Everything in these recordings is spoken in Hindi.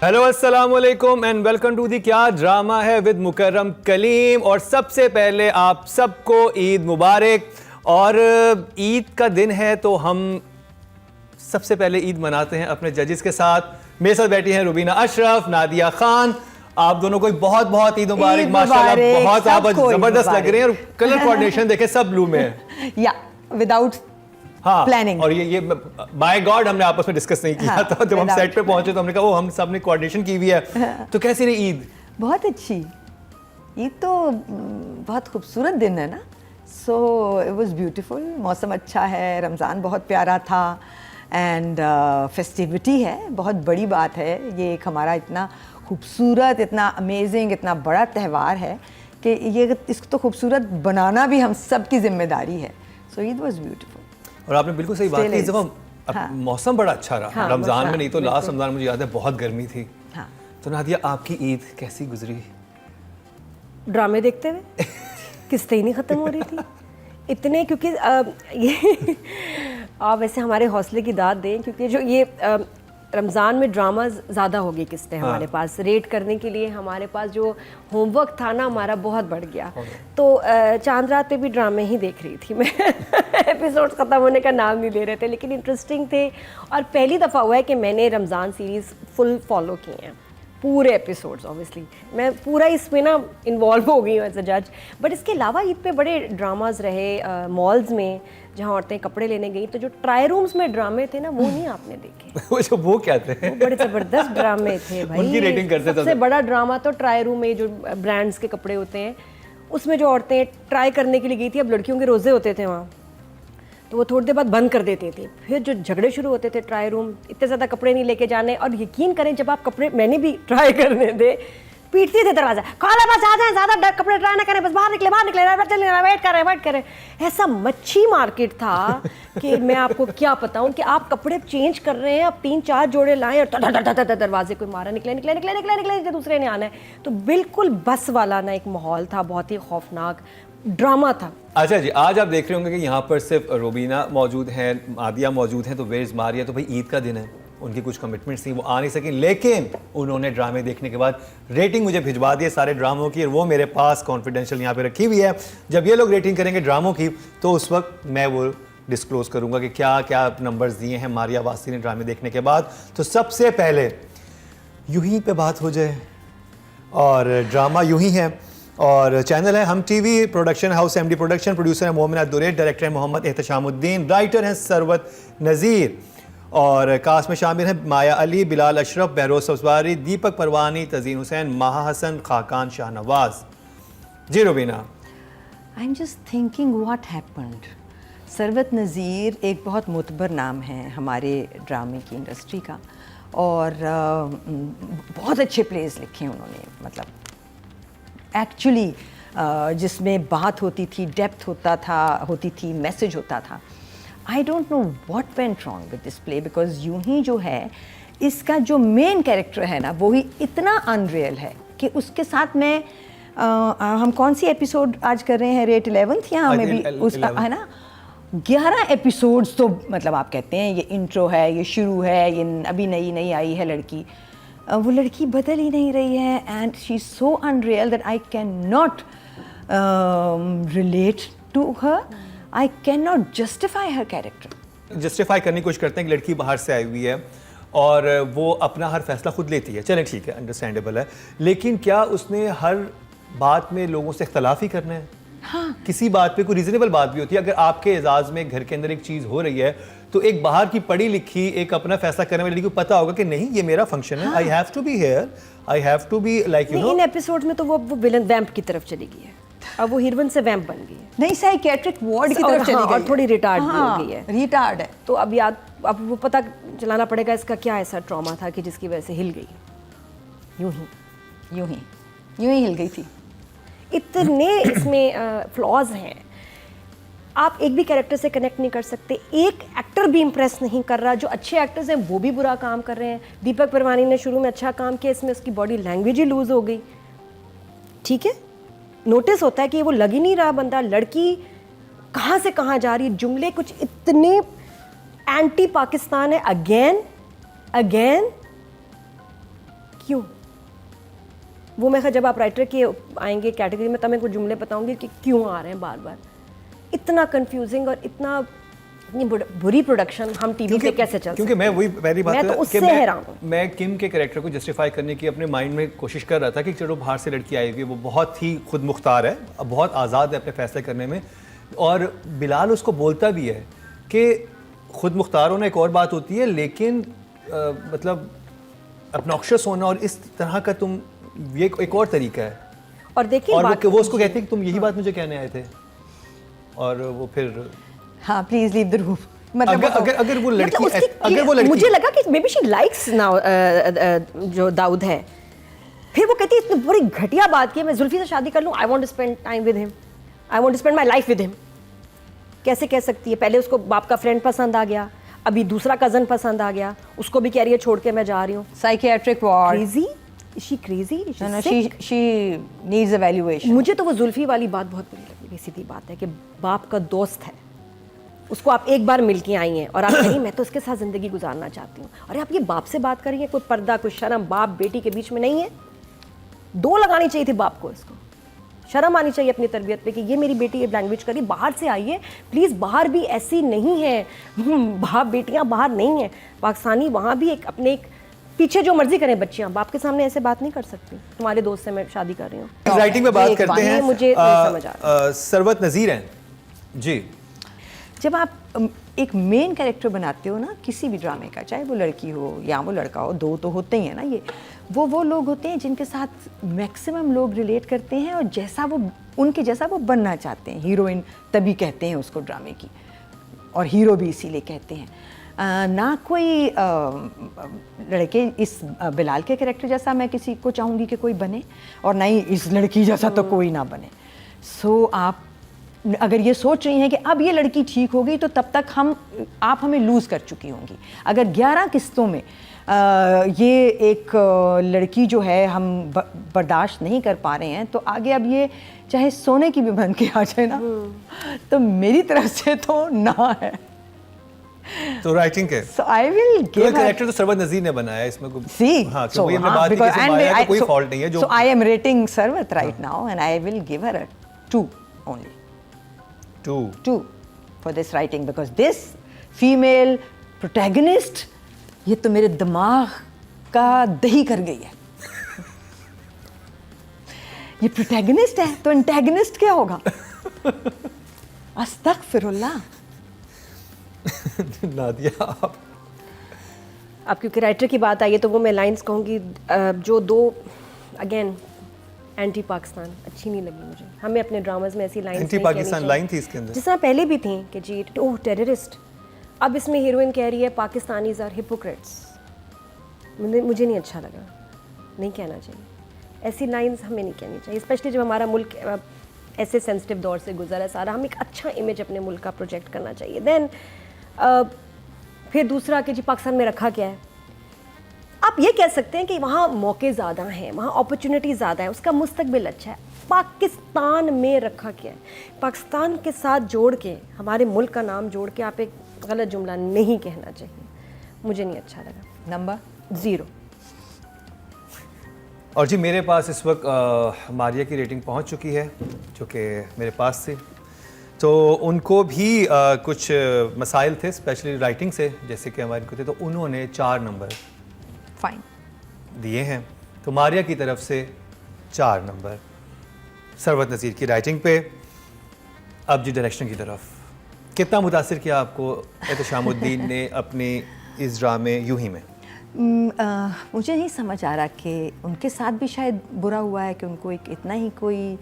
हेलो अस्सलाम वालेकुम एंड वेलकम टू दी क्या ड्रामा है विद मुकर्रम कलीम। और सबसे पहले आप सबको ईद मुबारक। और ईद का दिन है तो हम सबसे पहले ईद मनाते हैं अपने जजेस के साथ। मेरे साथ बैठी हैं रुबीना अशरफ, नादिया खान। आप दोनों को बहुत बहुत ईद मुबारक। माशाल्लाह बहुत आप जबरदस्त लग रहे हैं और कलर कोऑर्डिनेशन देखे सब ब्लू में है। या विदाउट हाँ प्लानिंग। और ये बाय गॉड हमने आपस में डिस्कस नहीं किया था। जब हम सेट पे पहुंचे तो हमने कहा वो हम सब ने कोऑर्डिनेशन की हुई है। तो कैसी रही ईद? बहुत अच्छी ईद तो बहुत खूबसूरत दिन है ना। So it was beautiful. मौसम अच्छा है, रमज़ान बहुत प्यारा था एंड फेस्टिविटी है, बहुत बड़ी बात है। ये एक हमारा इतना खूबसूरत, इतना अमेजिंग, इतना बड़ा त्यौहार है कि ये इसको तो खूबसूरत बनाना भी हम सब की जिम्मेदारी है। सो ईद वाज ब्यूटीफुल। और आपने बिल्कुल सही बात की। इस दफ़ा मौसम बड़ा अच्छा रहा। हाँ, रमज़ान में नहीं तो लास्ट रमज़ान मुझे याद है बहुत गर्मी थी। हाँ। तो नादिया आपकी ईद कैसी गुजरी? ड्रामे देखते हुए किस्तें ही नहीं ख़त्म हो रही थी इतने, क्योंकि ये आप वैसे हमारे हौसले की दाद दें, क्योंकि जो ये रमज़ान में ड्रामा ज़्यादा हो गई किस्तें हमारे पास रेट करने के लिए। हमारे पास जो होमवर्क था ना हमारा बहुत बढ़ गया। तो चांद रात पे भी ड्रामे ही देख रही थी मैं एपिसोड्स ख़त्म होने का नाम नहीं ले रहे थे, लेकिन इंटरेस्टिंग थे। और पहली दफ़ा हुआ है कि मैंने रमज़ान सीरीज़ फुल फॉलो किए हैं, पूरे एपिसोड्स। ऑब्वियसली मैं पूरा इसमें ना इन्वॉल्व हो गई हूँ एज अ जज। बट इसके अलावा ईद पे बड़े ड्रामाज रहे। मॉल्स में जहाँ औरतें कपड़े लेने गई तो जो ट्राई रूम्स में ड्रामे थे ना वो नहीं आपने देखे। वो क्या थे? वो बड़े ज़बरदस्त ड्रामे थे भाई। उनकी रेटिंग करते थे। सबसे बड़ा ड्रामा तो ट्राई रूम में जो ब्रांड्स के कपड़े होते हैं उसमें जो औरतें ट्राई करने के लिए गई थी। अब लड़कियों के रोज़े होते थे वहाँ, तो वो थोड़ी देर बाद बंद कर देते थे। फिर जो झगड़े शुरू होते थे, ट्राई रूम इतने ज़्यादा कपड़े नहीं लेके जाने। और यकीन करें जब आप कपड़े, मैंने भी ट्राई करने दे, पीटते थे दरवाजा, कॉलर बस आ जाए, ज़्यादा कपड़े ट्राई ना करें, बस बाहर निकले वेट करें। ऐसा मच्छी मार्केट था कि मैं आपको क्या बताऊं कि आप कपड़े चेंज कर रहे हैं, आप 3-4 जोड़े लाएं और दरवाजे कोई मारा, निकले दूसरे ने आना है। तो बिल्कुल बस वाला ना एक माहौल था, बहुत ही खौफनाक ड्रामा था। अच्छा जी, आज आप देख रहे होंगे कि यहाँ पर सिर्फ रूबीना मौजूद है, आदिया मौजूद हैं, तो वेयर इज मारिया? तो भाई ईद का दिन है, उनकी कुछ कमिटमेंट्स थी, वो आ नहीं सकी, लेकिन उन्होंने ड्रामे देखने के बाद रेटिंग मुझे भिजवा दी है सारे ड्रामों की, और वो मेरे पास कॉन्फिडेंशियल यहाँ पे रखी हुई है। जब ये लोग रेटिंग करेंगे ड्रामों की तो उस वक्त मैं वो डिस्क्लोज करूँगा कि क्या क्या नंबर्स दिए हैं मारिया वासी ने ड्रामे देखने के बाद। तो सबसे पहले यूं ही पे बात हो जाए, और ड्रामा यूं ही है, और चैनल है हम TV, production house MD production, producer है मोमिन दुरेट, डायरेक्टर है मोहम्मद एहतशामुद्दीन, राइटर हैं सरवत नज़ीर, और कास्ट में शामिल हैं माया अली, बिलाल अशरफ, बहरोज सब्जवारी, दीपक परवानी, तजीन हुसैन, माहा हसन, खाकान शाहनवाज। जी Rubina. I am just thinking what happened. Sarwat Nazir एक बहुत मोतबर नाम है हमारे ड्रामे की इंडस्ट्री का, और बहुत अच्छे प्लेस लिखे हैं उन्होंने। मतलब एक्चुअली जिसमें बात होती थी, डेप्थ होती थी, मैसेज होता था। I don't know what went wrong with this play, because यूं ही जो है इसका जो मेन कैरेक्टर है ना वो ही इतना अनरियल है कि उसके साथ में हम कौन सी एपिसोड आज कर रहे हैं, रेट 11th या हमें भी उस है ना 11 एपिसोड्स। तो मतलब आप कहते हैं ये इंट्रो है, ये शुरू है, ये अभी नई आई है लड़की, वो लड़की बदल ही नहीं रही है, and she is so unreal that I can not relate to her, I can not justify her character. Justify करने की कोशिश करते हैं कि लड़की बाहर से आई हुई है और वो अपना हर फैसला खुद लेती है, चलें ठीक है, अंडरस्टैंडेबल है, लेकिन क्या उसने हर बात में लोगों से इख्तलाफ ही करना है? हाँ। किसी बात पे कोई रीजनेबल बात भी होती है। अगर आपके एजाज में घर के अंदर एक चीज़ हो रही है तो एक बाहर की पढ़ी लिखी, एक अपना फैसला करने वाली लड़की को पता होगा कि नहीं ये मेरा फंक्शन है, I have to be here, I have to be like you know. इन एपिसोड में तो वो विलन वैम्प की तरफ चली गई है, अब वो हीरोइन से वैम्प बन गई है, नहीं साइकियाट्रिक वार्ड की तरफ चली गई और थोड़ी रिटार्ड भी हो गई है, रिटार्ड है। तो अब वो पता चलाना पड़ेगा इसका क्या ऐसा ट्रॉमा था कि जिसकी वजह से हिल गई। यूं ही हिल गई थी। इतने इसमें फ्लॉज हैं, आप एक भी कैरेक्टर से कनेक्ट नहीं कर सकते, एक एक्टर भी इंप्रेस नहीं कर रहा, जो अच्छे एक्टर्स हैं वो भी बुरा काम कर रहे हैं। दीपक परवानी ने शुरू में अच्छा काम किया, इसमें उसकी बॉडी लैंग्वेज ही लूज हो गई, ठीक है, नोटिस होता है कि वो लग ही नहीं रहा बंदा, लड़की कहाँ से कहाँ जा रही है, जुमले कुछ इतने एंटी पाकिस्तान है, अगेन क्यों? वो मैं जब आप राइटर के आएंगे कैटेगरी में तब मैं कुछ जुमले बताऊंगी कि क्यों आ रहे हैं बार बार। इतना कंफ्यूजिंग और इतनी बुरी प्रोडक्शन हम टीवी पे कैसे चल क्योंकि मैं वही पहली बात मैं तो है उससे कि हैरान हूँ। मैं किम के कैरेक्टर को जस्टिफाई करने की अपने माइंड में कोशिश कर रहा था कि चलो बाहर से लड़की आई हुई है, वो बहुत ही खुद मुख्तार है, बहुत आज़ाद है अपने फैसले करने में, और बिलाल उसको बोलता भी है कि खुद मुख्तार होना एक और बात होती है, लेकिन मतलब obnoxious होना और इस तरह का तुम, ये एक और तरीका है। और देखिए और वो उसको कहते हैं कि तुम यही बात मुझे कहने आए थे, और वो फिर हाँ प्लीज लीव द रूम। मतलब अगर वो लड़की मुझे लगा कि may be she likes now जो दाऊद है, फिर वो कहती है इतनी बड़ी घटिया बात की है, मैं जुल्फी से शादी कर लूँ, I want to spend time with him, I want to spend my life with him. कैसे कह सकती है? पहले उसको बाप का फ्रेंड पसंद आ गया, अभी दूसरा कजन पसंद आ गया, उसको भी कह रही है छोड़ के मैं जा रही हूँ। Psychiatric ward. Crazy? Is she crazy? She needs evaluation. मुझे तो वो जुल्फी वाली बात बहुत बुरी लगी। सीधी बात है कि बाप का दोस्त है, उसको आप एक बार मिल के आई हैं और आप कहीं मैं तो उसके साथ ज़िंदगी गुजारना चाहती हूँ। अरे आप ये बाप से बात करिए, कोई पर्दा, कोई शर्म बाप बेटी के बीच में नहीं है? दो लगानी चाहिए थी बाप को, इसको शर्म आनी चाहिए अपनी तरबियत पे कि ये मेरी बेटी ये लैंग्वेज करी, बाहर से आई है, प्लीज़ बाहर भी ऐसी नहीं है, बाप बेटियाँ बाहर नहीं हैं, पाकिस्तानी वहाँ भी एक अपने एक पीछे जो मर्जी करें बच्चियाँ, बाप के सामने ऐसे बात नहीं कर सकती। तुम्हारे दोस्त से मैं शादी कर रही हूँ। राइटिंग में बात करते हैं, मुझे नहीं समझ आ रहा। सरवत नज़ीर हैं जी। जब आप एक मेन कैरेक्टर बनाते हो ना किसी भी ड्रामे का, चाहे वो लड़की हो या वो लड़का हो, दो तो होते ही हैं ना, ये वो लोग होते हैं जिनके साथ मैक्सिमम लोग रिलेट करते हैं और जैसा वो उनके जैसा वो बनना चाहते हैं। हीरोइन तभी कहते हैं उसको ड्रामे की, और हीरो भी इसीलिए कहते हैं। ना कोई लड़के इस बिलाल के कैरेक्टर जैसा मैं किसी को चाहूँगी कि कोई बने, और ना ही इस लड़की जैसा तो कोई ना बने। सो आप अगर ये सोच रही हैं कि अब ये लड़की ठीक होगी तो तब तक आप हमें लूज़ कर चुकी होंगी। अगर 11 किस्तों में ये एक लड़की जो है हम बर्दाश्त नहीं कर पा रहे हैं, तो आगे अब ये चाहे सोने की भी बन के आ जाए ना, तो मेरी तरफ से तो ना है। तो राइटिंग के So I will give her... character तो सरवत नज़ीर ने बनाया है इसमें कोई। See, हाँ, so हमने बात की कि माया का कोई फॉल्ट नहीं है जो। So I am rating Sarwat right now and I will give her a 2 only. 2 for this writing because this female protagonist ये तो मेरे दिमाग का दही कर गई है। ये प्रोटैगनिस्ट है तो एंटैगनिस्ट क्या होगा? अस्तगफिरुल्लाह। नादिया अब क्योंकि राइटर की बात आई है तो वो मैं लाइंस कहूँगी जो दो अगेन एंटी पाकिस्तान अच्छी नहीं लगी मुझे। हमें अपने ड्रामाज में ऐसी लाइंस एंटी पाकिस्तान लाइन थी इसके अंदर, जिस तरह पहले भी थी कि जी ओह टेररिस्ट, अब इसमें हीरोइन कह रही है पाकिस्तानीज आर हिपोक्रेट्स। मुझे नहीं अच्छा लगा, नहीं कहना चाहिए ऐसी लाइंस, हमें नहीं कहनी चाहिए, स्पेशली जब हमारा मुल्क ऐसे सेंसिटिव दौर से गुजरा है सारा। हम एक अच्छा इमेज अपने मुल्क का प्रोजेक्ट करना चाहिए। देन फिर दूसरा कि जी पाकिस्तान में रखा क्या है, आप ये कह सकते हैं कि वहाँ मौके ज़्यादा हैं, वहाँ अपॉर्चुनिटी ज़्यादा है, उसका मुस्तकबिल अच्छा है। पाकिस्तान में रखा क्या है? पाकिस्तान के साथ जोड़ के, हमारे मुल्क का नाम जोड़ के आप एक गलत जुमला नहीं कहना चाहिए, मुझे नहीं अच्छा लगा। नंबर 0। और जी मेरे पास इस वक्त मारिया की रेटिंग पहुंच चुकी है जो कि मेरे पास थी, तो उनको भी कुछ मसाइल थे स्पेशली राइटिंग से, जैसे कि हमारे को थे, तो उन्होंने 4 नंबर फाइन दिए हैं। तो मारिया की तरफ से 4 नंबर सरवत नज़ीर की राइटिंग पे। अब जी डायरेक्शन की तरफ, कितना मुतासिर किया आपको एहतशामुद्दीन ने अपनी इस ड्रामे यूं ही में? मुझे नहीं समझ आ रहा कि उनके साथ भी शायद बुरा हुआ है कि उनको एक इतना ही कोई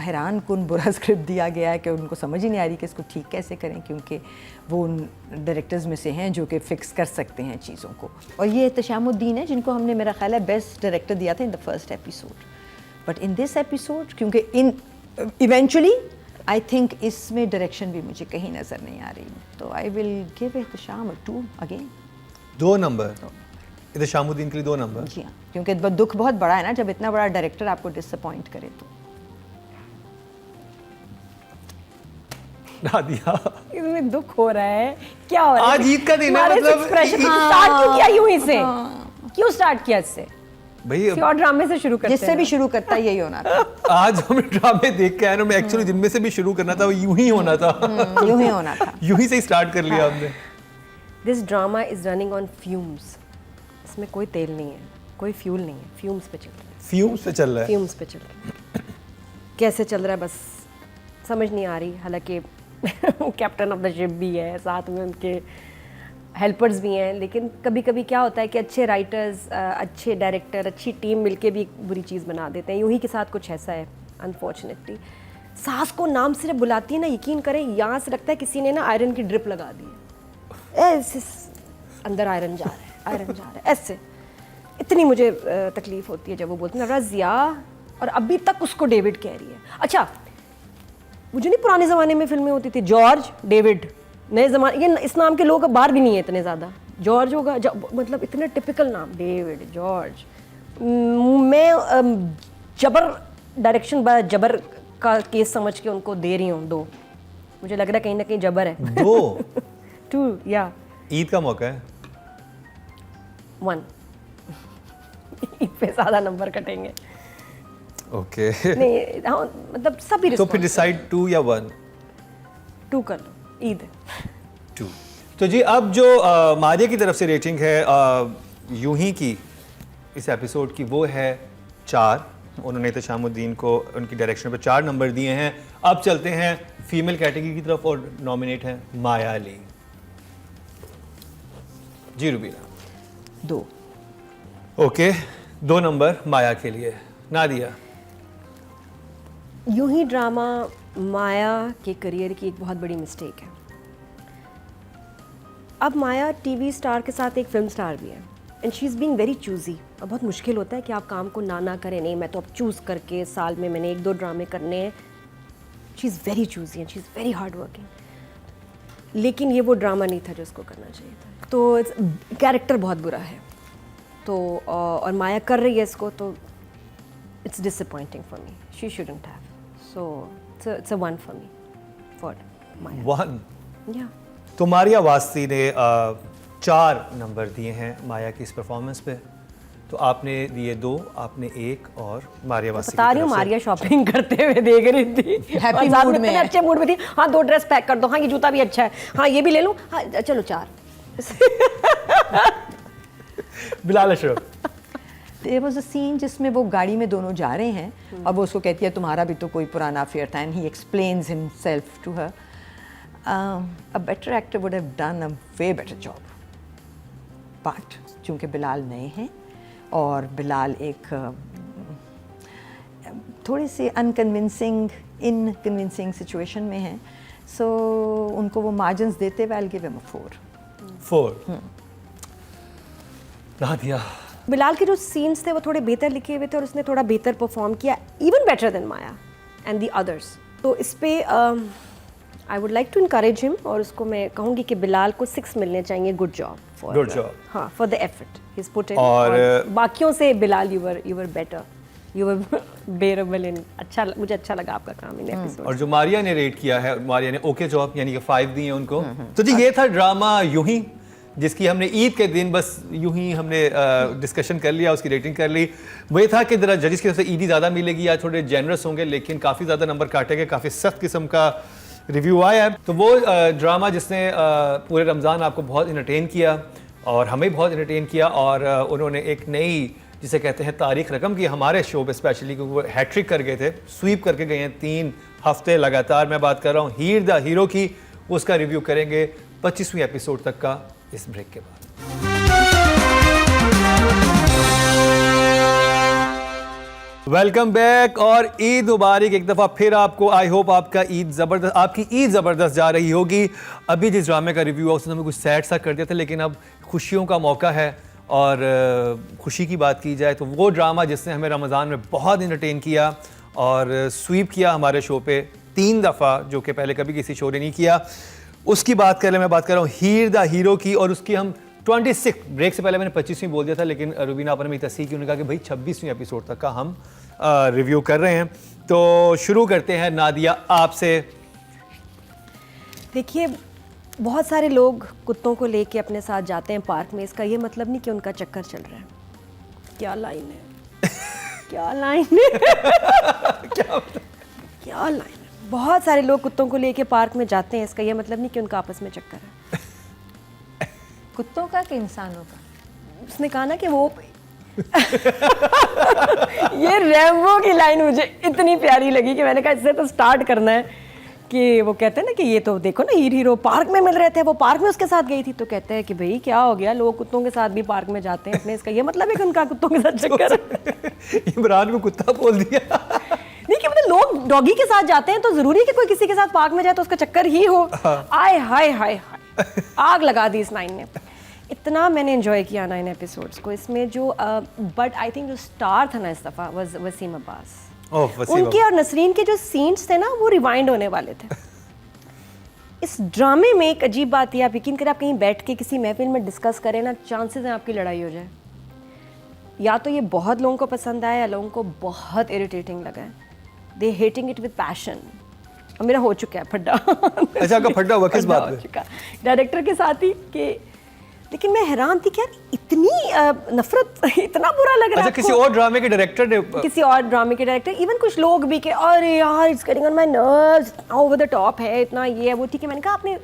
हैरान कुन बुरा स्क्रिप्ट दिया गया है कि उनको समझ ही नहीं आ रही कि इसको ठीक कैसे करें, क्योंकि वो उन डायरेक्टर्स में से हैं जो कि फ़िक्स कर सकते हैं चीज़ों को। और ये एहतशामुद्दीन है जिनको हमने मेरा ख्याल है बेस्ट डायरेक्टर दिया था in the first episode, but in this episode क्योंकि इन इवेंचुअली आई थिंक इसमें डायरेक्शन भी मुझे कहीं नज़र नहीं आ रही, तो I will give Ehtesham 2 again. 2 number Ehtashamuddin के लिए 2 नंबर? जी हाँ, क्योंकि दुख बहुत बड़ा है ना जब इतना बड़ा डायरेक्टर आपको डिसअपॉइंट करे तो। नादिया इसमें दुख हो रहा है, क्या हो रहा है? आज ईद का दिन है, मतलब स्टार्ट क्यों किया यूं ही से? क्यों स्टार्ट किया इससे? भाई किसी और ड्रामे से शुरू करते जिससे हैं भी ना। शुरू करता है यही होना था। आज हम ड्रामे देख के आए ना, मैं एक्चुअली जिनमें से भी शुरू करना था वो यूं ही होना था। यूं ही होना था। यूं ही से स्टार्ट कर लिया हमने। This drama is running on fumes. इसमें कोई तेल नहीं है, कोई फ्यूल नहीं है, फ्यूम्स पे चल रहा है, फ्यूम्स पे चल रहा है। फ्यूम्स पे चल रहा है। कैसे चल रहा है बस समझ नहीं आ रही। हालांकि कैप्टन ऑफ द शिप भी है, साथ में उनके हेल्पर्स भी हैं, लेकिन कभी कभी क्या होता है कि अच्छे राइटर्स, अच्छे डायरेक्टर, अच्छी टीम मिलके भी एक बुरी चीज़ बना देते हैं। यूं ही के साथ कुछ ऐसा है अनफॉर्चुनेटली। सास को नाम से बुलाती है ना, यकीन करें यहाँ से लगता है किसी ने ना आयरन की ड्रिप लगा दी है। ऐसे अंदर आयरन जा रहा है, आयरन जा रहा है, ऐसे। इतनी मुझे तकलीफ होती है जब वो बोलती है रज़िया, और अभी तक उसको डेविड कह रही है। अच्छा, मुझे नहीं पुराने ज़माने में फिल्में होती थी जॉर्ज डेविड, नए ज़माने ये इस नाम के लोग अब बाहर भी नहीं है इतने ज़्यादा। जॉर्ज होगा मतलब इतने टिपिकल नाम, डेविड, जॉर्ज। मैं जबर डायरेक्शन जबर का केस समझ के उनको दे रही हूँ 2। मुझे लग रहा है कहीं ना कहीं जबर है। 2 2 या ईद का मौका है। 1 ईद पे ज़्यादा नंबर कटेंगे। ओके नहीं हाँ, मतलब सभी तो फिर डिसाइड 2 या 1? 2 कर लो, ईद 2। तो जी अब जो मारिया की तरफ से रेटिंग है यूं ही की इस एपिसोड की, वो है 4। उन्होंने तशामुद्दीन को उनकी डायरेक्शन पे 4 नंबर दिए हैं। अब चलते हैं फीमेल कैटेगरी की तरफ और नॉमिनेट है माया अली। जी रुबीना। 2। ओके 2 नंबर माया के लिए। नादिया। यूं ही ड्रामा माया के करियर की एक बहुत बड़ी मिस्टेक है। अब माया टीवी स्टार के साथ एक फिल्म स्टार भी है, and she is being very choosy. अब बहुत मुश्किल होता है कि आप काम को ना करें, नहीं मैं तो अब चूज़ करके साल में मैंने 1-2 ड्रामे करने हैं। She is very choosy and she is very hard working. लेकिन ये वो ड्रामा नहीं था जो उसको करना चाहिए था। तो कैरेक्टर बहुत बुरा है, तो और माया कर रही है इसको, तो it's disappointing for me. She shouldn't have, so it's a 1 for me for Maya. 1। या तो मारिया वास्ती ने 4 नंबर दिए हैं माया की इस परफॉर्मेंस पे। तो आपने दिए 2, आपने 1 और मारिया वास्ती बता रही हूँ मारिया शॉपिंग करते हुए देख रही थी, Happy और साथ mood में में इतने है। अच्छे मूड में थी। हाँ 2 ड्रेस पैक कर दो, हाँ ये जूता भी अच्छा है, हाँ ये भी ले लूँ, हाँ चलो 4। Bilal Ashraf. There was a scene जिसमें वो गाड़ी में दोनों जा रहे हैं और वो उसको कहती है तुम्हारा भी तो कोई पुराना अफेयर था, and he explains himself to her. A better actor would have done a way better job, but चूंकि बिलाल नए हैं और बिलाल एक थोड़ी सी अनकन्विंसिंग इनकन्विंसिंग सिचुएशन में हैं, सो उनको वो मार्जिन्स देते हुए आई will give him a 4। Nadia. Bilal के जो सीन्स थे वो थोड़े बेहतर लिखे हुए थे और उसने थोड़ा बेहतर परफॉर्म किया, even better than Maya and the others. तो इस पे I would like to encourage him, और उसको मैं कहूँगी कि बिलाल को 6 मिलने चाहिए। Good job for, Good job. हाँ, for the effort he is put in. और बाकियों से Bilal you were better, you were bearable in. अच्छा, मुझे अच्छा लगा आपका काम इन एपिसोड। और जो मारिया ने रेट किया है, मारिया ने ओके जॉब यानी कि 5 दिए उनको। तो जी ये था ड्रामा यूं ही, जिसकी हमने ईद के दिन बस यूं ही हमने डिस्कशन कर लिया, उसकी रेटिंग कर ली। वही था कि जरा जजिस की तरफ से ईदी ज़्यादा मिलेगी या थोड़े जेनरस होंगे, लेकिन काफ़ी ज़्यादा नंबर काटे गए, काफ़ी सख्त किस्म का रिव्यू आया है। तो वो ड्रामा जिसने पूरे रमज़ान आपको बहुत इंटरटेन किया और हमें बहुत इंटरटेन किया, और उन्होंने एक नई जिसे कहते हैं तारीख रकम की हमारे शो पे, स्पेशली क्योंकि वो हैट्रिक कर गए थे, स्वीप करके गए हैं 3 हफ्ते लगातार। मैं बात कर रहा हूँ हीर द हीरो की। उसका रिव्यू करेंगे 25वीं एपिसोड तक का इस ब्रेक के बाद। वेलकम बैक और ईद मुबारक एक दफ़ा फिर आपको। आई होप आपकी ईद ज़बरदस्त जा रही होगी। अभी जिस ड्रामे का रिव्यू है उसने हमें कुछ सैड सा कर दिया था, लेकिन अब खुशियों का मौका है, और खुशी की बात की जाए तो वो ड्रामा जिसने हमें रमज़ान में बहुत इंटरटेन किया और स्वीप किया हमारे शो पे 3 दफ़ा, जो कि पहले कभी किसी शो ने नहीं किया, उसकी बात कर ले। मैं बात कर रहा हूँ हीर द हीरो की, और उसकी हम 26 ब्रेक से पहले मैंने 25वीं बोल दिया था, लेकिन रुबीना आपने मेरी तस्दीक की, उन्होंने कहा कि भाई 26वीं एपिसोड तक का हम रिव्यू कर रहे हैं। तो शुरू करते हैं नादिया आपसे। देखिए, बहुत सारे लोग कुत्तों को लेके अपने साथ जाते हैं पार्क में, इसका ये मतलब नहीं कि उनका चक्कर चल रहा है। क्या लाइन है, क्या लाइन है, क्या लाइन है। बहुत सारे लोग कुत्तों को लेके पार्क में जाते हैं, इसका ये मतलब नहीं कि उनका आपस में चक्कर है। कुत्तों का कि इंसानों का? उसने कहा ना कि वो ये रैम्बो की लाइन मुझे इतनी प्यारी लगी कि मैंने कहा इससे तो स्टार्ट करना है। कि वो कहते हैं ना कि ये तो देखो ना हीरो पार्क में मिल रहे थे, वो पार्क में उसके साथ गई थी, तो कहते हैं कि भाई क्या हो गया, लोग कुत्तों के साथ भी पार्क में जाते हैं अपने, इसका ये मतलब है कि उनका कुत्तों के साथ चक्कर है। इमरान को कुत्ता बोल दिया। नहीं कि मतलब लोग डॉगी के साथ जाते हैं तो जरूरी है कि कोई किसी के साथ पार्क में जाए तो उसका चक्कर ही हो। आय हाय हाय हाय, आग लगा दी इस लाइन ने। इतना मैंने एंजॉय किया 9 एपिसोड्स को। इसमें जो बट आई थिंक जो स्टार था ना इस दफ़ा वाज वसीम अब्बास। उनके और नसरीन के जो सीन्स थे ना वो रिवाइंड होने वाले थे। इस ड्रामे में एक अजीब बात है, आप यकीन करें, आप कहीं बैठ के किसी महफिल में डिस्कस करें ना, चांसेस हैं आपकी लड़ाई हो जाए। या तो ये बहुत लोगों को पसंद आया या लोगों को बहुत इरिटेटिंग लगा है। दे हेटिंग इट विद पैशन। और मेरा हो चुका है फड्डा। अच्छा, आपका फड्डा हुआ किस बात पे? डायरेक्टर के साथ ही कि, लेकिन मैं हैरान थी कि यार इतनी नफरत, इतना बुरा लग रहा है। अच्छा, किसी और ड्रामे के डायरेक्टर ने? किसी और ड्रामे के डायरेक्टर, इवन कुछ लोग भी कि अरे यार it's getting on my nerves, over the top है, इतना ये है वो। ठीक है, मैंने कहा आपने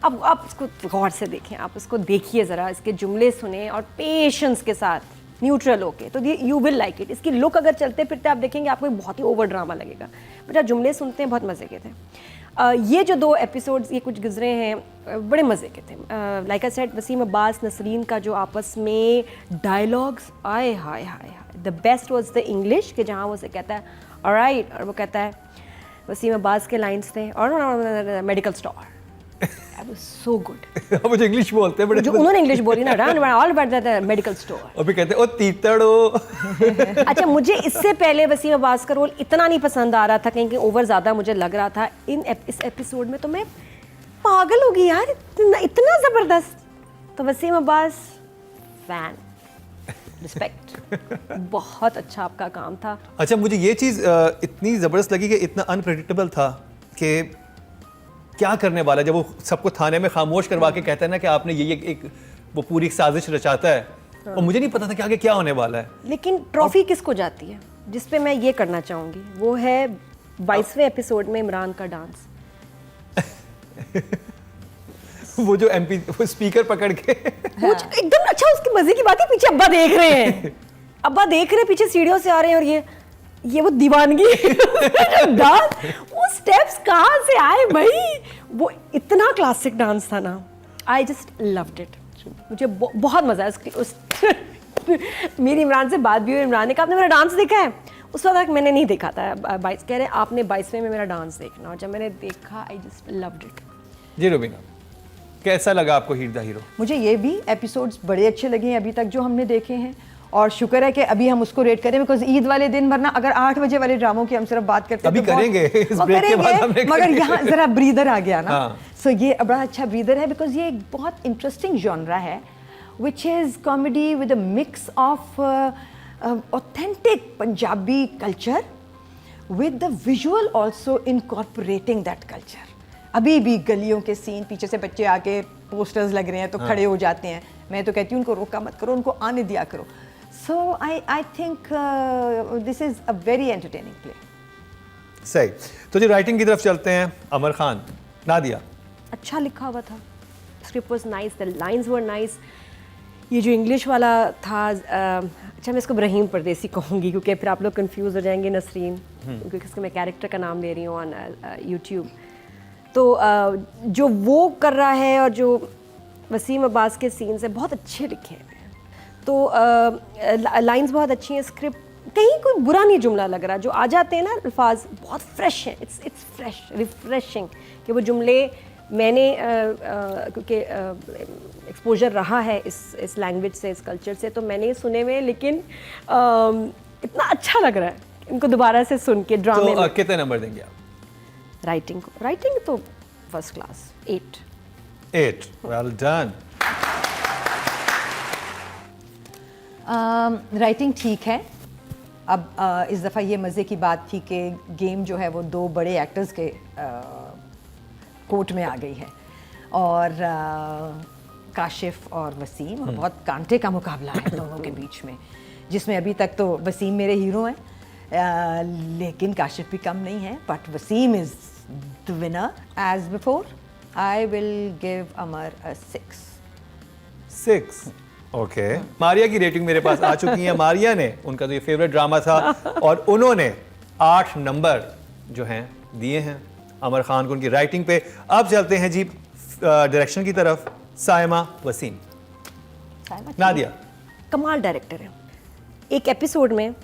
अब आप इसको गौर से देखें, आप इसको देखिए ज़रा, इसके जुमले सुने और पेशेंस के साथ न्यूट्रल होके, तो यू विल लाइक इट। इसकी लुक अगर चलते फिरते आप देखेंगे आपको बहुत ही ओवर ड्रामा लगेगा, बट आप जुमले सुनते हैं बहुत मज़े के थे। ये जो 2 एपिसोड्स ये कुछ गुजरे हैं बड़े मज़े के थे। Like I said, Wasim Abbas Nasreen का जो आपस में डायलॉग्स, आए हाय हाय हाय, the best was the English, कि जहाँ वो उसे कहता है ऑलराइट और वो कहता है, वसीम अब्बास के लाइंस थे और मेडिकल स्टोर, सो गुड। मुझे इंग्लिश बोलते हैं बड़े, जो उन्होंने इंग्लिश बोली ना, all about the medical store, और भी कहते हैं ओ तीतड़ो। अच्छा, मुझे इससे पहले वसीम अब्बास का रोल इतना नहीं पसंद आ रहा था, कहीं ओवर ज़्यादा मुझे लग रहा था। इस एपिसोड में तो मैं पागल हो गई यार, इतना ज़बरदस्त। तो वसीम अब्बास फैन, रिस्पेक्ट, बहुत अच्छा आपका काम था। अच्छा, मुझे ये चीज़ इतनी ज़बरदस्त लगी कि इतना अनप्रेडिक्टेबल था कि क्या करने वाला है। जब वो सबको थाने में खामोश करवा के कहता है ना कि आपने ये एक वो पूरी साजिश रचाता है, और मुझे नहीं पता था कि आगे क्या होने वाला है। लेकिन ट्रॉफी किसको जाती है, जिस पे मैं ये करना चाहूँगी, वो है 22वें एपिसोड में इमरान का डांस। वो जो एमपी वो स्पीकर पकड़ के वो एकदम अच्छा, उसकी मजे की बात है, पीछे अब्बा देख रहे हैं, अब्बा देख रहे हैं, पीछे सीढ़ियों से आ रहे हैं, और ये वो दीवानगी डांस, वो स्टेप्स कहाँ से आए भाई, वो इतना क्लासिक डांस था ना। आई जस्ट लव्ड इट, मुझे बहुत मजा आया उस मेरी इमरान से बात भी हुई, इमरान ने कहा आपने मेरा डांस देखा है? उस वक्त मैंने नहीं देखा था, 22 कह रहे हैं आपने 22वें में मेरा डांस देखना, और जब मैंने देखा आई जस्ट लव्ड इट। जी रुबीना, कैसा लगा आपको हीर द हीरो? मुझे ये भी एपिसोड्स बड़े अच्छे लगे हैं अभी तक जो हमने देखे हैं, और शुक्र है कि अभी हम उसको रेट करें, बिकॉज ईद वाले दिन, वरना अगर 8 बजे वाले ड्रामों की हम सिर्फ बात करते अभी तो करेंगे, इस ब्रेक के बाद हमने मगर यहाँ जरा ब्रीदर आ गया ना। हाँ। सो ये बड़ा अच्छा ब्रीदर है, बिकॉज ये एक बहुत इंटरेस्टिंग जॉनरा है, which is comedy with a mix of authentic Punjabi culture with the visual also incorporating that culture। अभी भी गलियों के सीन, पीछे से बच्चे आके पोस्टर्स लग रहे हैं तो खड़े हो जाते हैं, मैं तो कहती हूँ उनको रोका मत करो, उनको आने दिया करो। So I think this is a very entertaining play. सही। तो जो राइटिंग की तरफ चलते हैं, अमर खान, नादिया। अच्छा लिखा हुआ था, script was nice, the lines were nice. ये जो इंग्लिश वाला था, अच्छा मैं इसको इब्राहिम परदेसी कहूँगी क्योंकि फिर आप लोग कंफ्यूज हो जाएंगे नसरीन, क्योंकि इसका मैं कैरेक्टर का नाम ले रही हूँ ऑन यूट्यूब। तो जो वो कर रहा है और जो वसीम अब्बास के सीन्स हैं बहुत अच्छे लिखे हैं, तो लाइंस बहुत अच्छी हैं, स्क्रिप्ट कहीं कोई बुरा नहीं जुमला लग रहा, जो आ जाते हैं ना अल्फाज बहुत फ्रेश हैं, इट्स फ्रेश, रिफ्रेशिंग, कि वो जुमले मैंने क्योंकि एक्सपोजर रहा है इस लैंग्वेज से, इस कल्चर से, तो मैंने सुने हुए, लेकिन इतना अच्छा लग रहा है इनको दोबारा से सुन के ड्रामे तो में। कितने नंबर देंगे आप राइटिंग को? राइटिंग तो first class, 8। Well done. Writing ठीक है। अब इस दफ़ा ये मज़े की बात थी कि गेम जो है वो 2 बड़े एक्टर्स के कोर्ट में आ गई है, और काशिफ और वसीम, और बहुत कांटे का मुकाबला है दोनों के बीच में, जिसमें अभी तक तो वसीम मेरे हीरो हैं, लेकिन काशिफ भी कम नहीं है, but Wasim is the winner. As before I will give Amar a 6. 6. Okay. Maria की रेटिंग मेरे पास आ चुकी है. मारिया ने, उनका तो ये फेवरेट ड्रामा था और उन्होंने 8 नंबर जो हैं दिए हैं अमर खान को उनकी राइटिंग पे. अब चलते हैं जी डायरेक्शन की तरफ. साइमा वसीम. नादिया. कमाल डायरेक्टर है. एक एपिसोड में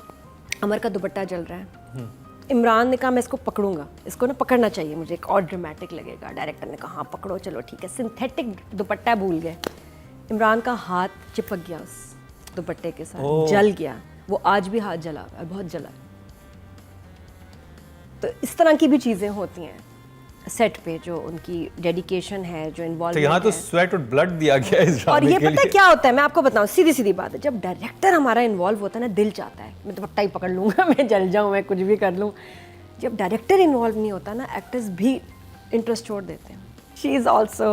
अमर का दुपट्टा जल रहा है. इमरान ने कहा मैं इसको पकड़ूंगा, इसको ना पकड़ना चाहिए मुझे, एक और ड्रामेटिक लगेगा. डायरेक्टर ने कहा हाँ पकड़ो, चलो ठीक है. सिंथेटिक दुपट्टा भूल गए. इमरान का हाथ चिपक गया उस दुपट्टे के साथ, जल गया. वो आज भी हाथ जला हुआ है, बहुत जला. तो इस तरह की भी चीज़ें होती हैं सेट पे, जो उनकी डेडिकेशन है, जो इन्वॉल्व. तो यहाँ तो स्वेट और ब्लड दिया गया है इस और ड्रामे ये के पता है लिए. क्या होता है, मैं आपको बताऊं, सीधी सीधी बात है, जब डायरेक्टर हमारा इन्वॉल्व होता है ना, दिल चाहता है मैं दुपट्टा ही पकड़ लूंगा, मैं जल जाऊं, मैं कुछ भी कर लूं. जब डायरेक्टर इन्वॉल्व नहीं होता ना, एक्टर्स भी इंटरेस्ट छोड़ देते हैं. She is also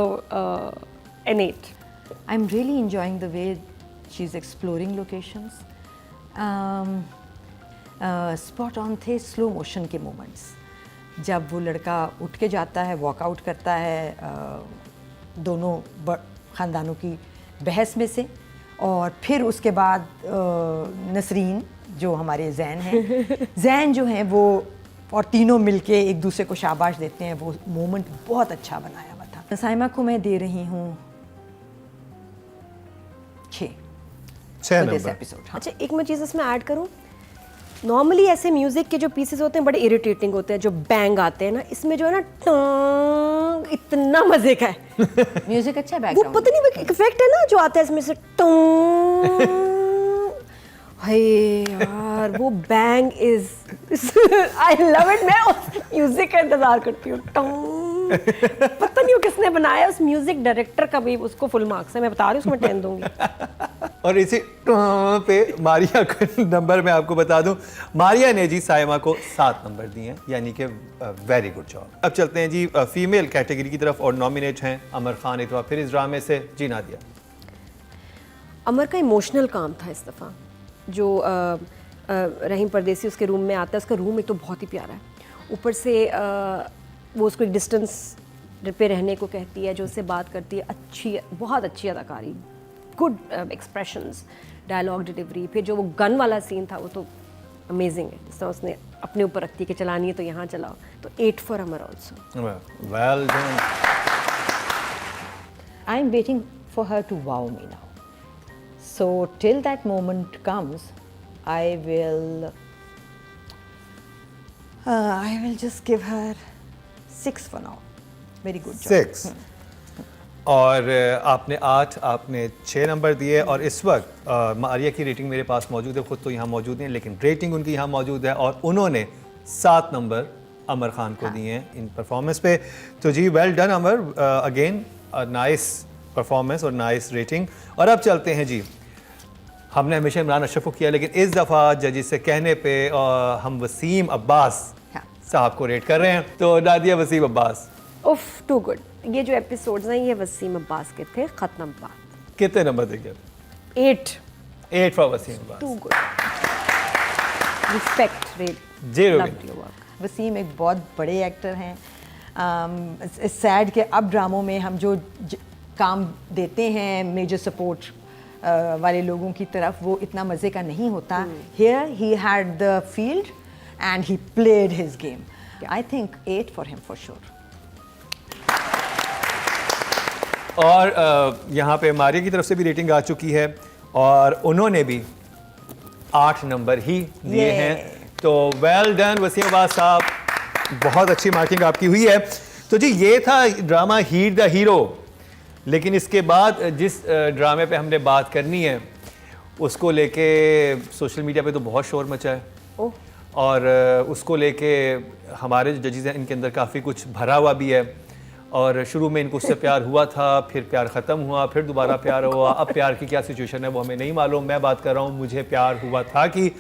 innate. I'm really enjoying the way she's exploring locations. Spot on थे स्लो मोशन के मोमेंट्स, जब वो लड़का उठ के जाता है, वॉकआउट करता है दोनों ख़ानदानों की बहस में से, और फिर उसके बाद नसरीन जो हमारे जैन हैं जैन जो हैं वो, और तीनों मिलके एक दूसरे को शाबाश देते हैं. वो मोमेंट बहुत अच्छा बनाया हुआ था. साइमा को मैं दे रही हूँ 6 नंबर. एपिसोड. हाँ. अच्छा, एक मैं चीज़ इसमें ऐड करूं, नॉर्मली ऐसे म्यूजिक के जो पीसेस होते हैं बड़े इरिटेटिंग होते हैं, जो बैंग आते हैं ना, इसमें जो है ना टोंग, इतना मजे का है. म्यूजिक अच्छा है, वो बैकग्राउंड पता नहीं वो इफेक्ट है ना जो आता है इसमें से टोंग. हाय यार, वो bang is I love it. मैं उस म्यूजिक का इंतजार करती हूँ. टोंग, पता नहीं वो किसने बनाया, उस म्यूजिक डायरेक्टर का भी, उसको फुल मार्क्स है, मैं बता रही हूँ, उसको मैं 10 दूंगी. और इसी पे मारिया का नंबर मैं आपको बता दूं, मारिया ने जी साइमा को 7 नंबर दिए हैं, यानी कि वेरी गुड जॉब. अब चलते हैं जी फीमेल कैटेगरी की तरफ, और नॉमिनेट हैं अमर खान एक बार फिर इस ड्रामे से. जी नादिया. अमर का इमोशनल काम था इस दफ़ा. जो रहीम परदेसी उसके रूम में आता है, उसका रूम एक तो बहुत ही प्यारा है, ऊपर से वो उसको एक डिस्टेंस पे रहने को कहती है, जो उससे बात करती है, अच्छी, बहुत अच्छी अदाकारी, गुड एक्सप्रेशंस, डायलॉग डिलीवरी. फिर जो वो गन वाला सीन था वो तो अमेजिंग है, जिस तरह उसने अपने ऊपर रखती है कि चलानी है तो यहाँ चलाओ. तो 8 for Amar also. Well done. I'm waiting for her to wow me now. So till that moment comes, I will just give her 6 for now. Very good job. 6. और आपने 8, आपने 6 नंबर दिए. और इस वक्त मारिया की रेटिंग मेरे पास मौजूद है, खुद तो यहाँ मौजूद नहीं है, लेकिन रेटिंग उनकी यहाँ मौजूद है, और उन्होंने 7 नंबर अमर खान को दिए हैं इन परफॉर्मेंस पे. तो जी वेल डन अमर, अगेन नाइस परफॉर्मेंस और नाइस रेटिंग. और अब चलते हैं जी, हमने हमेशा इमरान अशरफ को किया, लेकिन इस दफ़ा जजेस से कहने पे हम वसीम अब्बास साहब को रेट कर रहे हैं. तो नादिया, वसीम अब्बास. उफ, टू गुड. ये जो एपिसोड्स हैं ये वसीम अब्बास के थे. खत्म बात. कितने नंबर देंगे? 8. 8 for Wasim Abbas. Too good. Respect. Ji loved your work. Wasim एक बहुत बड़े एक्टर हैं. सैड के अब ड्रामों में हम जो काम देते हैं मेजर सपोर्ट वाले लोगों की तरफ, वो इतना मज़े का नहीं होता. Here he had the field and he played his game. I think 8 for him for sure. और यहाँ पे मारिया की तरफ से भी रेटिंग आ चुकी है, और उन्होंने भी 8 नंबर ही दिए हैं. तो वेल डन वसीम अब्बास साहब, बहुत अच्छी मार्किंग आपकी हुई है. तो जी ये था ड्रामा हीट द हीरो. लेकिन इसके बाद जिस ड्रामे पे हमने बात करनी है उसको लेके सोशल मीडिया पे तो बहुत शोर मचा है. और उसको लेके हमारे जो जजेस हैं इनके अंदर काफ़ी कुछ भरा हुआ भी है. और शुरू में इनको उससे प्यार हुआ था, फिर प्यार ख़त्म हुआ, फिर दोबारा प्यार हुआ. अब प्यार की क्या सिचुएशन है वो हमें नहीं मालूम. मैं बात कर रहा हूँ मुझे प्यार हुआ था कि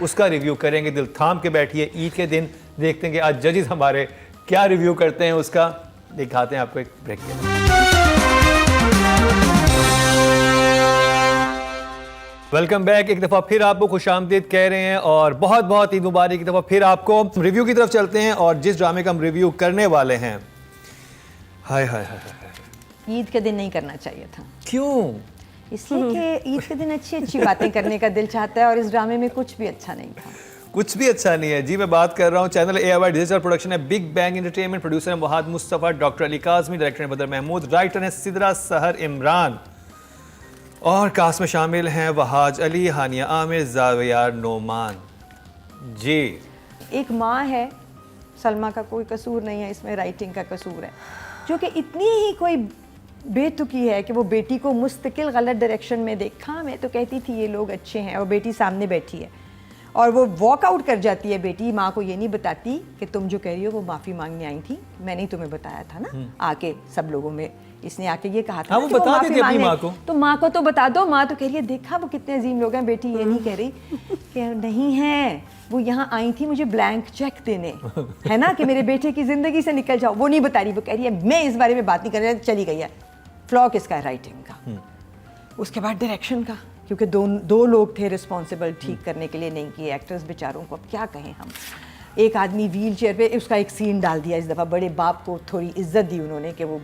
उसका रिव्यू करेंगे. दिल थाम के बैठिए, ईद के दिन देखते हैं कि आज जजेस हमारे क्या रिव्यू करते हैं उसका. दिखाते हैं आपको एक ब्रेक के. Welcome back. एक दफ़ा फिर आपको खुशामदीद कह रहे हैं और बहुत बहुत ईद मुबारक। एक दफ़ा फिर आपको रिव्यू की तरफ चलते हैं और जिस ड्रामे का हम रिव्यू करने वाले हैं, हाय हाय हाय हाय, ईद के दिन नहीं करना चाहिए था। क्यों? इसलिए कि ईद के दिन अच्छी अच्छी बातें करने का दिल चाहता है और इस ड्रामे में कुछ भी अच्छा नहीं था। कुछ भी अच्छा नहीं है जी। मैं बात कर रहा हूँ चैनल AY डिजिटल प्रोडक्शन है, बिग बैंग एंटरटेनमेंट, प्रोड्यूसर है वहाद मुस्तफ़ा, डॉक्टर अली काज़मी, डायरेक्टर है बदर महमूद, राइटर है सिदरा सहर इमरान और कास्ट में शामिल हैं वहाज अली, हानिया आमिर, जावियार नोमान जी। एक माँ है, सलमा का कोई कसूर नहीं है इसमें, राइटिंग का कसूर है, जो कि इतनी ही कोई बेतुकी है कि वो बेटी को मुस्तकिल गलत डायरेक्शन में देखा। मैं तो कहती थी ये लोग अच्छे हैं और बेटी सामने बैठी है और वो वॉक आउट कर जाती है। बेटी माँ को ये नहीं बताती कि तुम जो कह रही हो वो माफ़ी मांगने आई थी, मैंने ही तुम्हें बताया था ना, आके सब लोगों में इसने आके ये कहा था। हाँ, वो बता देती अपनी माँ को। तो माँ को तो बता दो। माँ तो कह रही है देखा वो कितने अजीम लोग हैं। बेटी ये नहीं कह रही कि नहीं है, वो यहाँ आई थी मुझे ब्लैंक चेक देने, है ना, कि मेरे बेटे की ज़िंदगी से निकल जाओ। वो नहीं बता रही, वो कह रही है मैं इस बारे में बात नहीं कर रही, चली गई है। फ्लॉ किसका है? राइटिंग का। उसके बाद डायरेक्शन का, क्योंकि दो लोग थे रिस्पॉन्सिबल ठीक करने के लिए, नहीं किए एक्टर्स बेचारों को। अब क्या कहें हम। एक आदमी व्हील चेयर पे, उसका एक सीन डाल दिया इस दफ़ा, बड़े बाप को थोड़ी इज्जत दी उन्होंने कि वो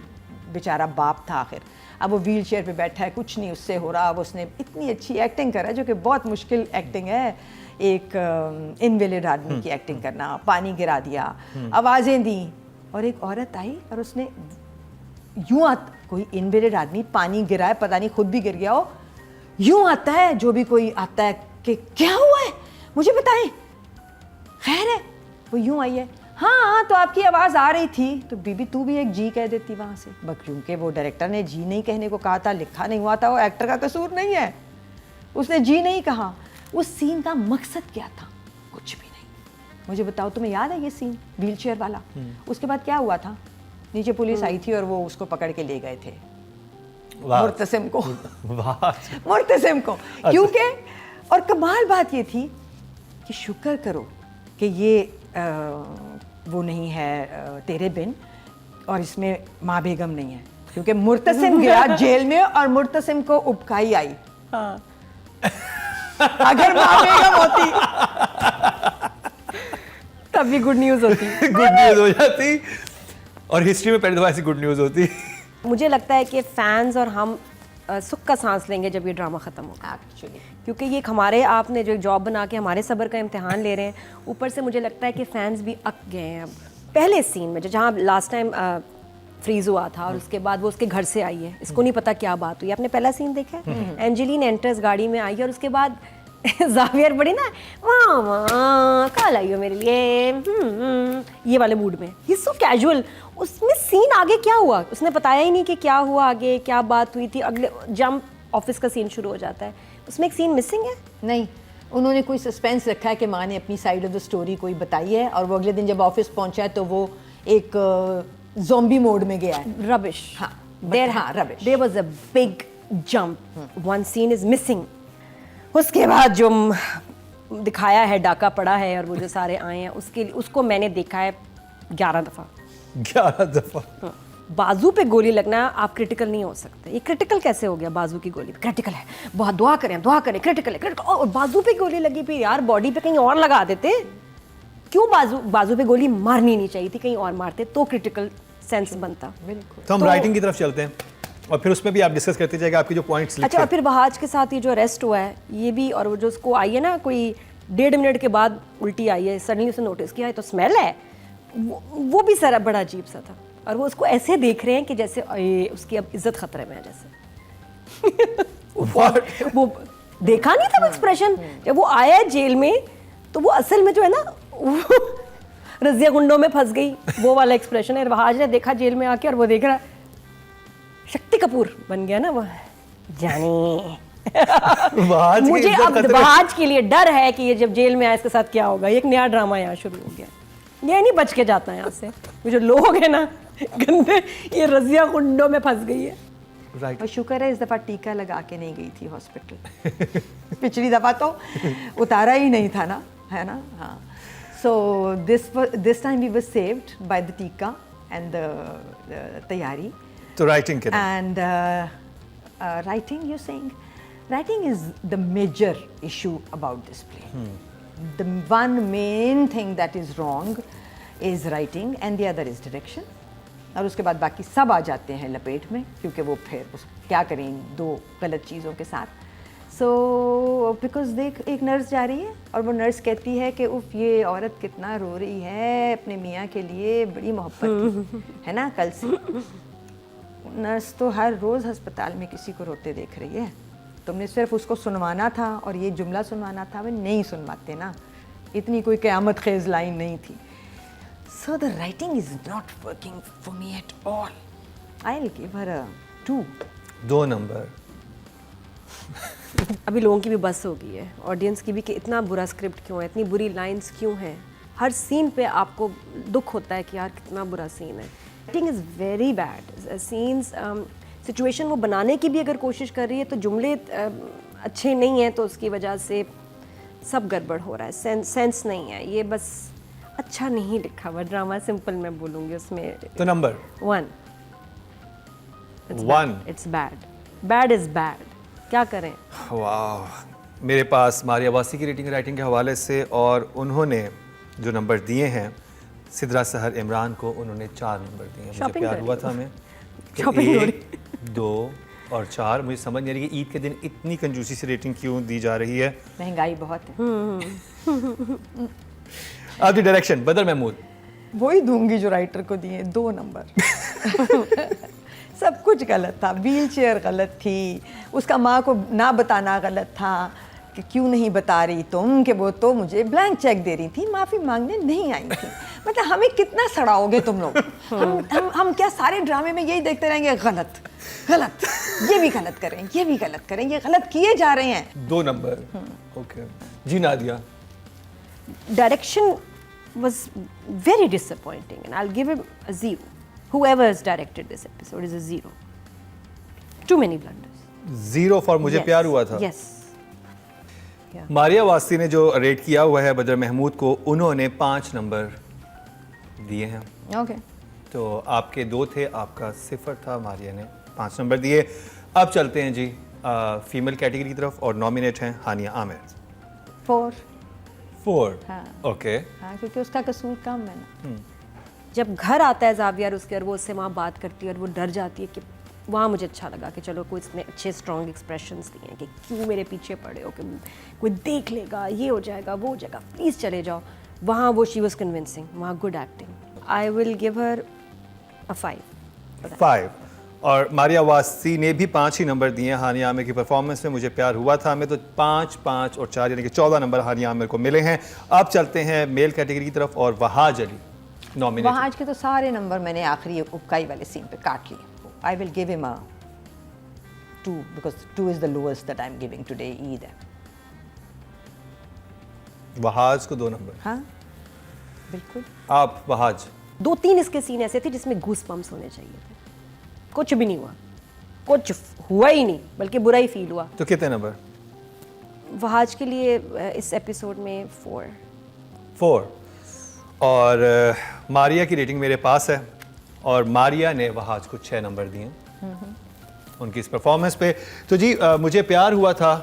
बेचारा बाप था आखिर। अब वो व्हील चेयर पे बैठा है, कुछ नहीं उससे हो रहा। अब उसने इतनी अच्छी एक्टिंग करा, जो कि बहुत मुश्किल एक्टिंग है, एक इनवेलिड आदमी की एक्टिंग करना। पानी गिरा दिया, आवाज़ें दी, और एक औरत आई और उसने यूँ कोई इनवेलिड आदमी पानी गिराए, पता नहीं खुद भी गिर गया हो, यूँ आता है जो भी कोई आता है कि क्या हुआ है मुझे बताएं, खैर है। वो यूँ आई है, हाँ तो आपकी आवाज़ आ रही थी। तो बीबी तू भी एक जी कह देती वहाँ से, क्योंकि वो डायरेक्टर ने जी नहीं कहने को कहा था, लिखा नहीं हुआ था, वो एक्टर का कसूर नहीं है, उसने जी नहीं कहा। उस सीन का मकसद क्या था? कुछ भी नहीं। मुझे बताओ, तुम्हें याद है ये सीन व्हील चेयर वाला? उसके बाद क्या हुआ था? नीचे पुलिस आई थी और वो उसको पकड़ के ले गए थे, मुर्तसिम को। मुर्तसिम को, क्योंकि और कमाल बात ये थी कि शुक्र करो कि ये वो नहीं है तेरे बिन, और इसमें माँ बेगम नहीं है, क्योंकि मुर्तसिम गया जेल में और मुर्तसिम को उबकाई आई। हाँ। अगर माँ बेगम होती तब भी गुड न्यूज़ होती। गुड न्यूज़ हो जाती और हिस्ट्री में पहली दफा ऐसी गुड न्यूज़ होती। मुझे लगता है कि फैंस और हम सुख का सांस लेंगे जब ये ड्रामा ख़त्म होगा एक्चुअली, क्योंकि ये हमारे, आपने जो जॉब बना के हमारे सब्र का इम्तिहान ले रहे हैं, ऊपर से मुझे लगता है कि फैंस भी अक गए हैं अब। पहले सीन में जहाँ लास्ट टाइम फ्रीज हुआ था और उसके बाद वो उसके घर से आई है, इसको नहीं पता क्या बात हुई। आपने पहला सीन देखा है? एंजेलिन एंटर्स गाड़ी में आई और उसके बाद जावियर बड़ी ना माँ कल आई हो मेरे लिए, ये वाले मूड में, ही सो कैजुअल। उसमें सीन आगे क्या हुआ उसने बताया ही नहीं कि क्या हुआ आगे, क्या बात हुई थी। अगले जंप ऑफिस का सीन शुरू हो जाता है, उसमें एक सीन मिसिंग है। नहीं, उन्होंने कोई सस्पेंस रखा है कि माँ ने अपनी साइड ऑफ द स्टोरी कोई बताई है, और वो अगले दिन जब ऑफिस पहुंचा है तो वो एक ज़ॉम्बी मोड में गया है। रबिश। हाँ, rubbish. There was a big jump, one scene is missing. उसके बाद जो दिखाया है डाका पड़ा है और वो जो सारे आए हैं, उसको मैंने देखा है 11 दफ़ा। 11 दफा। बाजू पे गोली लगना, आप क्रिटिकल नहीं हो सकते। ये क्रिटिकल कैसे हो गया? बाजू की गोली क्रिटिकल है, बहुत दुआ करें, क्रिटिकल है, और बाजू पे गोली लगी, फिर यार बॉडी पे कहीं और लगा देते। क्यों बाजू पे गोली मारनी नहीं चाहिए थी, कहीं और मारते तो क्रिटिकल सेंस बनता। तो हम राइटिंग की तरफ चलते हैं और फिर उसमें भी आप डिस्कस करते जाएगा आपकी जो पॉइंट्स लिखे। अच्छा, और फिर वहाज के साथ ये जो अरेस्ट हुआ है ये भी, और वो जो उसको आई है ना कोई 1.5 मिनट के बाद उल्टी आई है, सडनली उसने नोटिस किया है तो स्मेल है, वो भी सारा बड़ा अजीब सा था। और वो उसको ऐसे देख रहे हैं कि जैसे उसकी अब इज्जत खतरे में है जैसे। वो देखा नहीं था वो एक्सप्रेशन जब वो आया है जेल में, तो वो असल में जो है ना रजिया गुंडों में फंस गई, वो वाला एक्सप्रेशन है। वहाज ने देखा जेल में आके और वो देख रहा है, शक्ति कपूर बन गया ना वो जानी। मुझे अब वहाज के लिए डर है कि ये जब जेल में आया इसके साथ क्या होगा। एक नया ड्रामा यहाँ शुरू हो गया, ये नहीं बच के जाता है यहाँ से। ये जो लोग हैं ना गंदे, ये रजिया गुंडों में फंस गई है। और शुक्र है इस दफ़ा टीका लगा के नहीं गई थी हॉस्पिटल। पिछली दफ़ा तो उतारा ही नहीं था ना, है ना। हाँ, so this time we were saved by the tika and the taiyari. तो राइटिंग के and writing you saying Writing is the major issue about this play. The one main thing that is wrong is writing and the other is direction. और उसके बाद बाकी सब आ जाते हैं लपेट में, क्योंकि वो फिर क्या करें इन दो गलत चीज़ों के साथ. सो बिकॉज देख, एक नर्स जा रही है और वो नर्स कहती है कि उफ ये औरत कितना रो रही है अपने मियाँ के लिए, बड़ी मोहब्बत थी, है ना कल से. नर्स तो हर रोज़ अस्पताल में किसी को रोते देख रही है. तुमने सिर्फ उसको सुनवाना था और ये जुमला सुनवाना था, वे नहीं सुनवाते ना, इतनी कोई क़यामत ख़ेज़ लाइन नहीं थी. So the writing is not working for me at all. I'll give her a 2. 2 number. अभी लोगों की भी बस हो गई है, ऑडियंस की भी, कि इतना बुरा स्क्रिप्ट क्यों है, इतनी बुरी लाइंस क्यों हैं. हर सीन पे आपको दुख होता है कि यार कितना बुरा सीन है. Writing is very bad. Scenes situation वो बनाने की भी अगर कोशिश कर रही है तो जुमले अच्छे नहीं हैं, तो उसकी वजह से सब गड़बड़ हो रहा है. सेंस नहीं है, ये बस अच्छा नहीं लिखा हुआ ड्रामा. सिंपल मैं बोलूँगी उसमें. तो number 1. 1. It's bad. Bad is bad. क्या करें. वाह. मेरे पास मारिया वासी की रेटिंग राइटिंग के हवाले से, और उन्होंने जो नंबर दिए हैं सिद्रा सहर इमरान को, उन्होंने 4 नंबर दिए हैं. मुझे Shopping प्यार कर हुआ रही था हमें. Shopping हो 1, 2 और 4. मुझे समझ नहीं आ रही कि ईद के दिन इतनी कंजूसी से रेटिंग क्यों दी जा रही है. महंगाई बहुत है. अब दी डायरेक्शन बदर महमूद. वही दूंगी जो राइटर को दिए, 2 नंबर. सब कुछ गलत था. व्हील चेयर गलत थी, उसका माँ को ना बताना गलत था कि क्यों नहीं बता रही तुम, कि वो तो मुझे ब्लैंक चेक दे रही थी, माफ़ी मांगने नहीं आई थी. मतलब हमें कितना सड़ाओगे तुम लोग. हम क्या सारे ड्रामे में यही देखते रहेंगे, गलत गलत, ये भी गलत करें, ये भी गलत करें, ये गलत किए जा रहे हैं. 2 number. Okay ji. Nadia. Direction was very disappointing and I'll give him a 0. Whoever has directed this episode is a 0. Too many blunders. 0 for मुझे Yes. प्यार हुआ था. Yes. मारिया वासी ने जो रेट किया हुआ है बदर महमूद को, उन्होंने 5 नंबर दिए हैं. ओके. तो आपके 2 थे, आपका 0 था, मारिया ने 5 नंबर दिए. अब चलते हैं जी फीमेल कैटेगरी की तरफ, और नॉमिनेट हैं हानिया आमिर. 4. 4. हाँ. ओके. हाँ, क्योंकि उसका कसूर कम है ना. जब घर आता है ज़ावियर उसके, और वो उससे वहाँ बात करती है और वो डर जाती है, कि वहाँ मुझे अच्छा लगा कि चलो कोई इसने अच्छे स्ट्रॉन्ग एक्सप्रेशंस दिए हैं कि क्यों मेरे पीछे पड़े हो, कि कोई देख लेगा, ये हो जाएगा, वो हो जाएगा, प्लीज़ चले जाओ. वहाँ वो शी वॉज कन्विंसिंग, वहाँ good acting. I will give her a 5. 5. और मारिया वासी ने भी 5 ही नंबर दिए हैं हानिया आमिर की परफॉर्मेंस में. मुझे प्यार हुआ था हमें तो 5, 5 और 4 यानी कि 14 नंबर हानिया आमिर को मिले हैं. अब चलते हैं मेल कैटेगरी की तरफ, और वहाज अली नॉमिनेट. वहाँ आज के तो सारे नंबर मैंने आखिरी उपकाई वाले सीन पे काट लिए. आई will give him a 2 because 2 is the lowest that I am giving today. Eid है. वहाज को 2 नंबर. हाँ बिल्कुल. आप वहाज. 2-3 इसके सीन ऐसे थे जिसमें गूस बम्स होने चाहिए थे. कुछ भी नहीं हुआ, कुछ हुआ ही नहीं, बल्कि बुरा ही फील हुआ. तो कितने नंबर. वहाज के लिए इस एपिसोड में 4. 4. और मारिया की रेटिंग मेरे पास है, और मारिया ने वहाज को 6 नंबर दिए उनकी इस परफॉर्मेंस पे. तो जी मुझे प्यार हुआ था,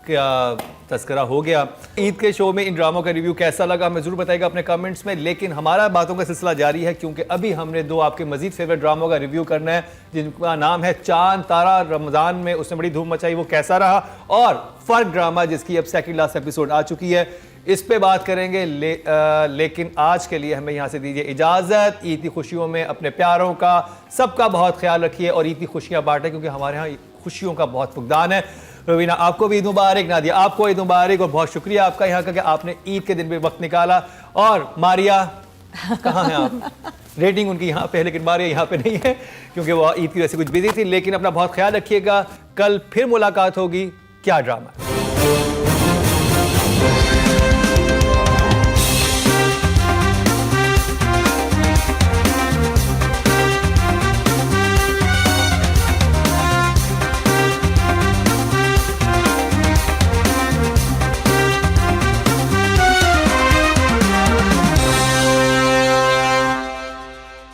क्या तस्करा हो गया. ईद के शो में इन ड्रामों का रिव्यू कैसा लगा हमें ज़रूर बताइएगा अपने कमेंट्स में. लेकिन हमारा बातों का सिलसिला जारी है, क्योंकि अभी हमने 2 आपके मजीद फेवरेट ड्रामों का रिव्यू करना है, जिनका नाम है चांद तारा. रमज़ान में उसने बड़ी धूम मचाई, वो कैसा रहा, और फर्क ड्रामा जिसकी अब सेकंड लास्ट एपिसोड आ चुकी है, इस पे बात करेंगे. लेकिन आज के लिए हमें यहाँ से दीजिए इजाज़त. ईद की खुशियों में अपने प्यारों का, सबका बहुत ख्याल रखिए, और ईद की खुशियाँ बांटें, क्योंकि हमारे यहाँ खुशियों का बहुत फुकदान है. रवीना आपको भी ईद मुबारक. नादिया आपको ईद मुबारक, और बहुत शुक्रिया आपका यहाँ का कि आपने ईद के दिन भी वक्त निकाला. और मारिया कहाँ हैं आप. रेटिंग उनकी यहाँ पे है, लेकिन मारिया यहाँ पे नहीं है, क्योंकि वो ईद की वजह से कुछ बिजी थी. लेकिन अपना बहुत ख्याल रखिएगा. कल फिर मुलाकात होगी. क्या ड्रामा.